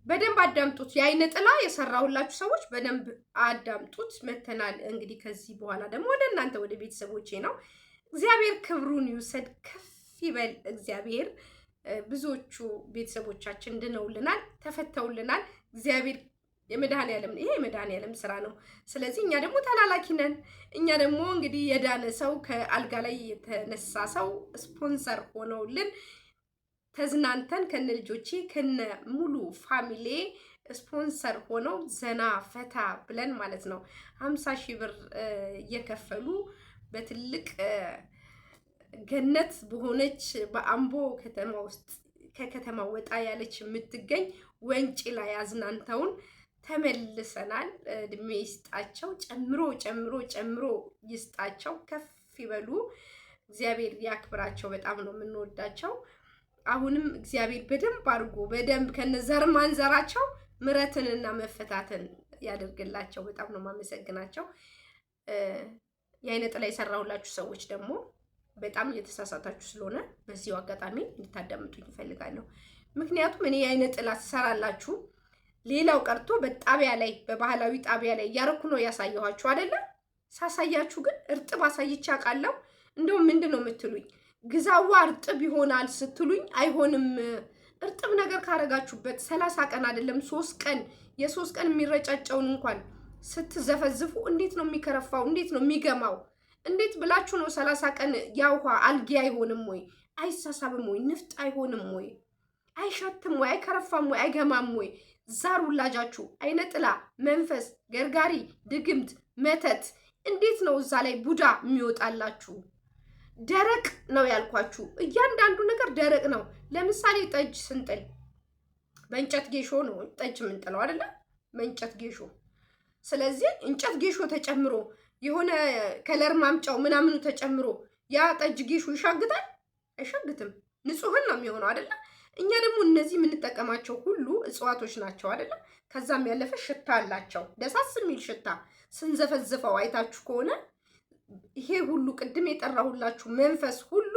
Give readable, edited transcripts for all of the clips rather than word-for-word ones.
በደንብ አዳምጡት። የአይነ ጥላ የሰራሁላችሁ ሰዎች በደንብ አዳምጡት። መተናል እንግዲህ ከዚህ በኋላ ደግሞ ወደ እናንተ ወደ ቤተሰቦቼ ነው። እግዚአብሔር ክብሩን ይውሰድ፣ ከፍ ይበል እግዚአብሔር። ብዙዎቹ ቤተሰቦቻችን ድነውልናል፣ ተፈተውልናል። እግዚአብሔር የመድኃኔዓለም ይሄ የመድኃኔዓለም ስራ ነው። ስለዚህ እኛ ደግሞ ተላላኪ ነን። እኛ ደግሞ እንግዲህ የዳነ ሰው ከአልጋ ላይ የተነሳ ሰው ስፖንሰር ሆነውልን ተዝናንተን ከነ ልጆቼ ከነ ሙሉ ፋሚሊ ስፖንሰር ሆነው ዘና ፈታ ብለን ማለት ነው 50 ሺህ ብር እየከፈሉ በትልቅ ገነት በሆነች በአምቦ ከተማ ውስጥ ከከተማ ወጣ ያለች የምትገኝ ወንጪ ላይ አዝናንተውን ተመልሰናል። እድሜ ይስጣቸው፣ ጨምሮ ጨምሮ ጨምሮ ይስጣቸው፣ ከፍ ይበሉ። እግዚአብሔር ያክብራቸው። በጣም ነው የምንወዳቸው። አሁንም እግዚአብሔር በደንብ አድርጎ በደንብ ከነዘር ማንዘራቸው ምሕረትንና መፈታትን ያደርግላቸው። በጣም ነው የማመሰግናቸው። የአይነ ጥላ የሰራሁላችሁ ሰዎች ደግሞ በጣም እየተሳሳታችሁ ስለሆነ በዚሁ አጋጣሚ እንድታዳምጡኝ እፈልጋለሁ። ምክንያቱም እኔ የአይነ ጥላ ትሰራላችሁ ሌላው ቀርቶ በጣቢያ ላይ በባህላዊ ጣቢያ ላይ እያረኩ ነው ያሳየኋችሁ አይደለ? ሳሳያችሁ ግን እርጥብ አሳይቼ አውቃለሁ። እንደውም ምንድን ነው የምትሉኝ? ግዛዋ እርጥብ ይሆናል ስትሉኝ አይሆንም። እርጥብ ነገር ካረጋችሁበት 30 ቀን አይደለም 3 ቀን የ3 ቀን የሚረጫጨውን እንኳን ስትዘፈዝፉ እንዴት ነው የሚከረፋው? እንዴት ነው የሚገማው? እንዴት ብላችሁ ነው 30 ቀን ያውሃ አልጌ አይሆንም ወይ? አይሳሳብም ወይ? ንፍጥ አይሆንም ወይ? አይሸትም ወይ? አይከረፋም ወይ? አይገማም ወይ? ዛር ውላጃችሁ አይነ ጥላ መንፈስ ገርጋሪ ድግምት መተት እንዴት ነው እዛ ላይ ቡዳ የሚወጣላችሁ? ደረቅ ነው ያልኳችሁ። እያንዳንዱ ነገር ደረቅ ነው። ለምሳሌ ጠጅ ስንጥል በእንጨት ጌሾ ነው ጠጅ የምንጥለው አይደለ? በእንጨት ጌሾ። ስለዚህ እንጨት ጌሾ ተጨምሮ የሆነ ከለር ማምጫው ምናምኑ ተጨምሮ ያ ጠጅ ጌሾ ይሻግታል? አይሻግትም። ንጹህን ነው የሚሆነው አይደለ? እኛ ደግሞ እነዚህ የምንጠቀማቸው ሁሉ እጽዋቶች ናቸው አይደለ? ከዛም ያለፈ ሽታ አላቸው። ደሳስ የሚል ሽታ ስንዘፈዝፈው አይታችሁ ከሆነ ይሄ ሁሉ ቅድም የጠራሁላችሁ መንፈስ ሁሉ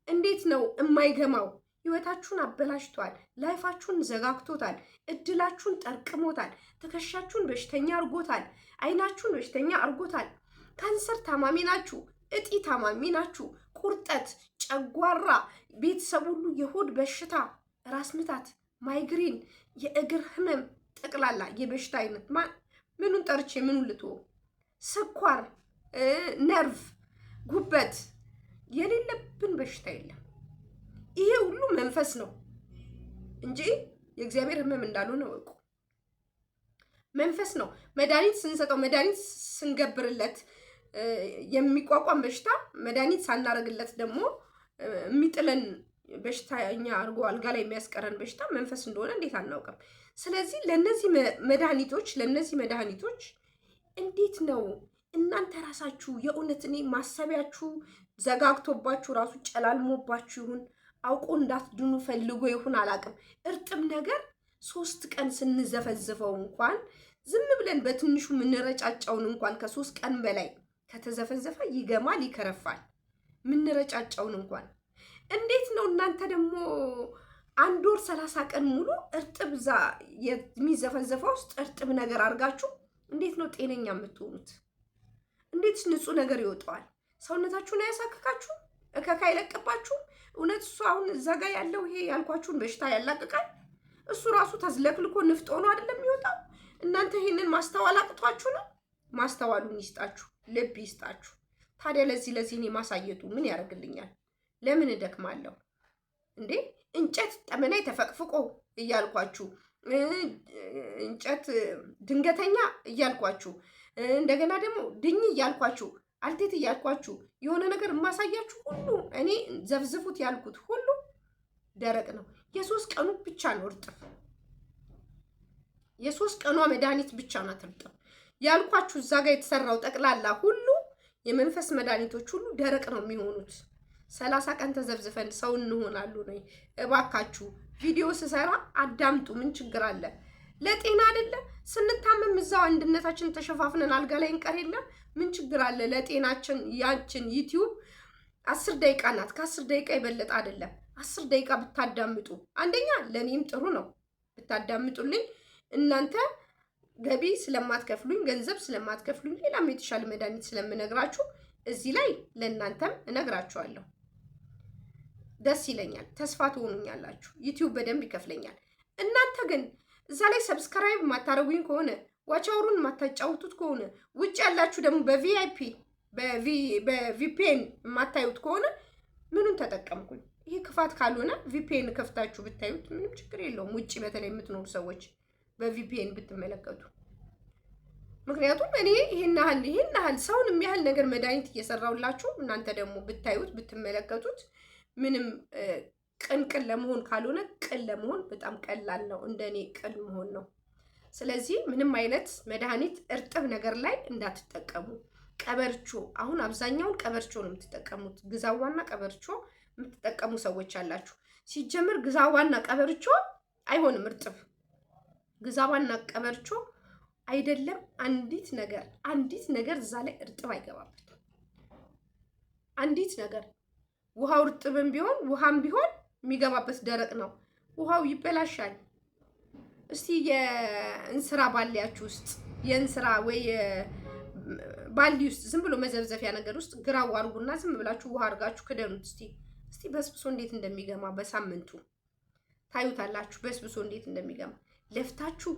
እንዴት ነው የማይገማው? ህይወታችሁን አበላሽቷል። ላይፋችሁን ዘጋግቶታል። እድላችሁን ጠርቅሞታል። ትከሻችሁን በሽተኛ አርጎታል። አይናችሁን በሽተኛ አርጎታል። ካንሰር ታማሚ ናችሁ። እጢ ታማሚ ናችሁ። ቁርጠት፣ ጨጓራ፣ ቤተሰብ ሁሉ የሆድ በሽታ፣ ራስ ምታት፣ ማይግሪን፣ የእግር ህመም፣ ጠቅላላ የበሽታ አይነት ምኑን ጠርቼ ምኑን ልትወ ስኳር፣ ነርቭ፣ ጉበት የሌለብን በሽታ የለም። ይሄ ሁሉ መንፈስ ነው እንጂ የእግዚአብሔር ህመም እንዳልሆነ ወቁ። መንፈስ ነው። መድኃኒት ስንሰጠው መድኃኒት ስንገብርለት የሚቋቋም በሽታ መድኃኒት ሳናረግለት ደግሞ የሚጥለን በሽታኛ አድርጎ አልጋ ላይ የሚያስቀረን በሽታ መንፈስ እንደሆነ እንዴት አናውቅም? ስለዚህ ለነዚህ መድኃኒቶች እንዴት ነው እናንተ ራሳችሁ የእውነት እኔ ማሰቢያችሁ ዘጋግቶባችሁ ራሱ ጨላልሞባችሁ ይሁን አውቆ እንዳትድኑ ፈልጎ ይሁን አላውቅም። እርጥብ ነገር 3 ቀን ስንዘፈዝፈው እንኳን ዝም ብለን በትንሹ የምንረጫጫውን እንኳን ከ3 ቀን በላይ ከተዘፈዘፈ ይገማል፣ ይከረፋል። ምንረጫጫውን እንኳን እንዴት ነው እናንተ ደግሞ 1 ወር 30 ቀን ሙሉ እርጥብ የሚዘፈዘፈው ውስጥ እርጥብ ነገር አድርጋችሁ እንዴት ነው ጤነኛ የምትሆኑት? እንዴት ንጹህ ነገር ይወጣዋል? ሰውነታችሁን አያሳክካችሁ? እከካ አይለቅባችሁ? እውነት እሱ አሁን እዛ ጋ ያለው ይሄ ያልኳችሁን በሽታ ያላቅቃል? እሱ ራሱ ተዝለክልኮ ንፍጥ ሆኖ አይደለም የሚወጣው? እናንተ ይሄንን ማስተዋል አቅቷችሁ ነው? ማስተዋሉን ይስጣችሁ፣ ልብ ይስጣችሁ። ታዲያ ለዚህ እኔ ማሳየቱ ምን ያደርግልኛል? ለምን እደክማለሁ እንዴ? እንጨት ጠመናይ ተፈቅፍቆ እያልኳችሁ እንጨት ድንገተኛ እያልኳችሁ እንደገና ደግሞ ድኝ እያልኳችሁ አልቴት እያልኳችሁ የሆነ ነገር የማሳያችሁ ሁሉ እኔ ዘፍዝፉት ያልኩት ሁሉ ደረቅ ነው። የ3 ቀኑ ብቻ ነው እርጥብ። የ3 ቀኗ መድኃኒት ብቻ ናት እርጥብ ያልኳችሁ። እዛ ጋር የተሰራው ጠቅላላ ሁሉ የመንፈስ መድኃኒቶች ሁሉ ደረቅ ነው የሚሆኑት። 30 ቀን ተዘብዝፈን ሰው እንሆናሉ ነው። እባካችሁ ቪዲዮ ስሰራ አዳምጡ። ምን ችግር አለ? ለጤና አይደለ? ስንታመም እዛው አንድነታችን ተሸፋፍነን አልጋ ላይ እንቀር የለ? ምን ችግር አለ? ለጤናችን ያችን ዩቲዩብ 10 ደቂቃ ናት። ከ10 ደቂቃ የበለጠ አይደለም። 10 ደቂቃ ብታዳምጡ አንደኛ ለኔም ጥሩ ነው። ብታዳምጡልኝ እናንተ ገቢ ስለማትከፍሉኝ ገንዘብ ስለማትከፍሉኝ ሌላም የተሻለ መድኃኒት ስለምነግራችሁ እዚህ ላይ ለእናንተም እነግራችኋለሁ። ደስ ይለኛል፣ ተስፋ ትሆኑኛላችሁ። ዩቲዩብ በደንብ ይከፍለኛል። እናንተ ግን እዛ ላይ ሰብስክራይብ ማታረጉኝ ከሆነ ዋቻውሩን ማታጫውቱት ከሆነ ውጭ ያላችሁ ደግሞ በቪአይፒ በቪፒኤን ማታዩት ከሆነ ምኑን ተጠቀምኩኝ? ይሄ ክፋት ካልሆነ ቪፒኤን ከፍታችሁ ብታዩት ምንም ችግር የለውም። ውጭ በተለይ የምትኖሩ ሰዎች በቪፒኤን ብትመለከቱ። ምክንያቱም እኔ ይሄን ያህል ሰውን የሚያህል ነገር መድኃኒት እየሰራሁላችሁ እናንተ ደግሞ ብታዩት ብትመለከቱት ምንም ቅን ለመሆን ካልሆነ ቅን ለመሆን በጣም ቀላል ነው። እንደኔ ቅን መሆን ነው። ስለዚህ ምንም አይነት መድኃኒት እርጥብ ነገር ላይ እንዳትጠቀሙ። ቀበርቾ አሁን አብዛኛውን ቀበርቾ ነው የምትጠቀሙት። ግዛዋና ቀበርቾ የምትጠቀሙ ሰዎች አላችሁ። ሲጀምር ግዛዋና ቀበርቾ አይሆንም እርጥብ። ግዛዋና ቀበርቾ አይደለም አንዲት ነገር እዛ ላይ እርጥብ አይገባበትም። አንዲት ነገር ውሃው እርጥብም ቢሆን ውሃም ቢሆን የሚገባበት ደረቅ ነው። ውሃው ይበላሻል። እስቲ የእንስራ ባሊያችሁ ውስጥ የእንስራ ወይ ባሊ ውስጥ ዝም ብሎ መዘብዘፊያ ነገር ውስጥ ግራው አድርጉና ዝም ብላችሁ ውሃ አድርጋችሁ ክደኑት። እስቲ በስብሶ እንዴት እንደሚገማ በሳምንቱ ታዩታላችሁ። በስብሶ እንዴት እንደሚገማ ለፍታችሁ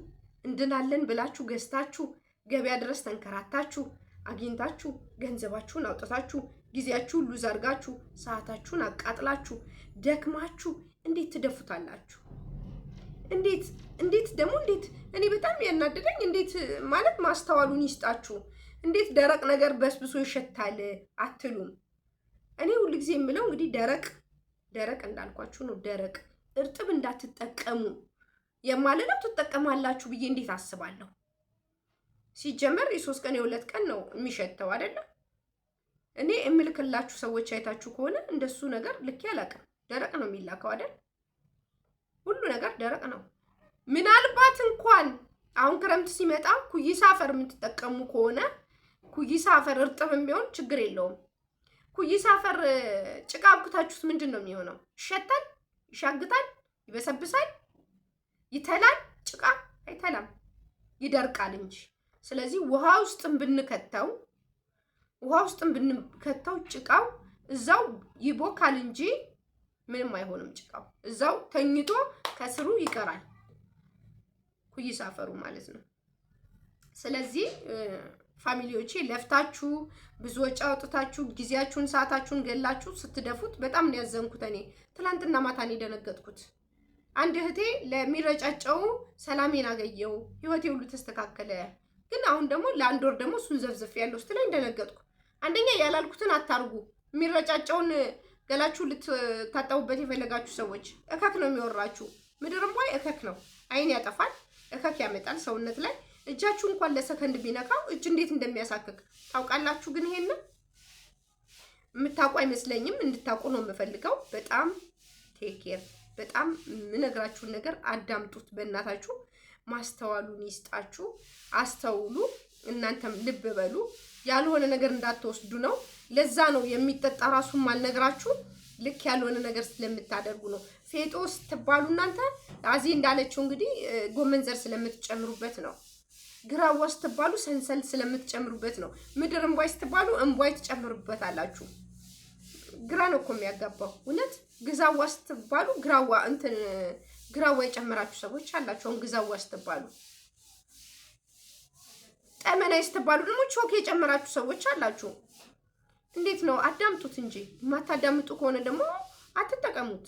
እንድናለን ብላችሁ ገዝታችሁ ገበያ ድረስ ተንከራታችሁ አግኝታችሁ ገንዘባችሁን አውጥታችሁ ጊዜያችሁን ሉዝ አድርጋችሁ ሰዓታችሁን አቃጥላችሁ ደክማችሁ እንዴት ትደፉታላችሁ? እንዴት ደግሞ እኔ በጣም ያናደደኝ እንዴት ማለት ማስተዋሉን ይስጣችሁ። እንዴት ደረቅ ነገር በስብሶ ይሸታል አትሉም? እኔ ሁልጊዜ የምለው እንግዲህ ደረቅ እንዳልኳችሁ ነው። ደረቅ እርጥብ እንዳትጠቀሙ የማለለው ትጠቀማላችሁ ብዬ እንዴት አስባለሁ? ሲጀመር የ3 ቀን የ2 ቀን ነው የሚሸተው አይደለም። እኔ እምልክላችሁ ሰዎች አይታችሁ ከሆነ እንደሱ ነገር ልክ አላውቅም። ደረቅ ነው የሚላከው አይደል? ሁሉ ነገር ደረቅ ነው። ምናልባት እንኳን አሁን ክረምት ሲመጣ ኩይሳ አፈር የምትጠቀሙ ከሆነ ኩይሳ አፈር እርጥብም ቢሆን ችግር የለውም። ኩይሳ አፈር ጭቃ አብኩታችሁት ምንድን ነው የሚሆነው? ይሸታል፣ ይሻግታል፣ ይበሰብሳል፣ ይተላል። ጭቃ አይተላም፣ ይደርቃል እንጂ። ስለዚህ ውሃ ውስጥም ብንከተው ጭቃው እዛው ይቦካል እንጂ ምንም አይሆንም። ጭቃው እዛው ተኝቶ ከስሩ ይቀራል፣ ኩይሳ አፈሩ ማለት ነው። ስለዚህ ፋሚሊዎቼ ለፍታችሁ ብዙ ወጪ አውጥታችሁ ጊዜያችሁን ሰዓታችሁን ገላችሁ ስትደፉት በጣም ነው ያዘንኩት። እኔ ትላንትና ማታ ነው የደነገጥኩት። አንድ እህቴ ለሚረጫጨው ሰላሜን አገኘው ህይወቴ ሁሉ ተስተካከለ፣ ግን አሁን ደግሞ ለአንድ ወር ደግሞ እሱን ዘፍዘፍ ያለው ስትለኝ ደነገጥኩ። አንደኛ ያላልኩትን አታርጉ። የሚረጫጨውን ገላችሁ ልትታጠቡበት የፈለጋችሁ ሰዎች እከክ ነው የሚወራችሁ። ምድርም ወይ እከክ ነው፣ አይን ያጠፋል፣ እከክ ያመጣል ሰውነት ላይ። እጃችሁ እንኳን ለሰከንድ ቢነካው እጅ እንዴት እንደሚያሳክክ ታውቃላችሁ። ግን ይሄን የምታውቁ አይመስለኝም። እንድታውቁ ነው የምፈልገው። በጣም ቴክ ኬር። በጣም የምነግራችሁን ነገር አዳምጡት። በእናታችሁ ማስተዋሉን ይስጣችሁ። አስተውሉ። እናንተም ልብ በሉ። ያልሆነ ነገር እንዳትወስዱ ነው። ለዛ ነው የሚጠጣ ራሱን ማልነግራችሁ። ልክ ያልሆነ ነገር ስለምታደርጉ ነው። ፌጦ ስትባሉ እናንተ አዚ እንዳለችው እንግዲህ ጎመን ዘር ስለምትጨምሩበት ነው። ግራዋ ስትባሉ ሰንሰል ስለምትጨምሩበት ነው። ምድር እንቧይ ስትባሉ እንቧይ ትጨምሩበታላችሁ። ግራ ነው እኮ የሚያጋባው እውነት። ግዛዋ ስትባሉ ግራዋ የጨመራችሁ ሰዎች አላችሁ። ግዛዋ ስትባሉ ጠመናይ ስትባሉ ደግሞ ቾክ የጨመራችሁ ሰዎች አላችሁ። እንዴት ነው? አዳምጡት እንጂ የማታዳምጡ ከሆነ ደግሞ አትጠቀሙት።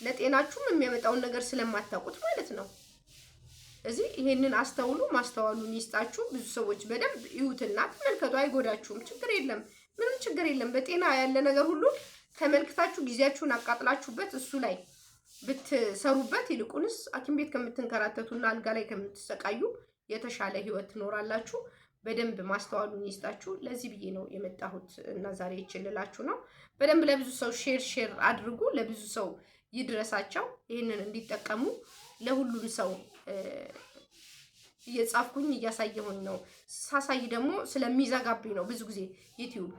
ለጤናችሁም የሚያመጣውን ነገር ስለማታውቁት ማለት ነው። እዚህ ይሄንን አስተውሉ። ማስተዋሉን ይስጣችሁ። ብዙ ሰዎች በደንብ ይዩትና ተመልከቱ። አይጎዳችሁም። ችግር የለም፣ ምንም ችግር የለም። በጤና ያለ ነገር ሁሉ ተመልክታችሁ ጊዜያችሁን አቃጥላችሁበት እሱ ላይ ብትሰሩበት ይልቁንስ ሐኪም ቤት ከምትንከራተቱና አልጋ ላይ ከምትሰቃዩ የተሻለ ህይወት ትኖራላችሁ። በደንብ ማስተዋሉን ይስጣችሁ። ለዚህ ብዬ ነው የመጣሁት እና ዛሬ ይችላልላችሁ ነው። በደንብ ለብዙ ሰው ሼር አድርጉ። ለብዙ ሰው ይድረሳቸው። ይሄንን እንዲጠቀሙ ለሁሉም ሰው እየጻፍኩኝ እያሳየሁኝ ነው። ሳሳይ ደግሞ ስለሚዘጋብኝ ነው ብዙ ጊዜ ዩቲዩብ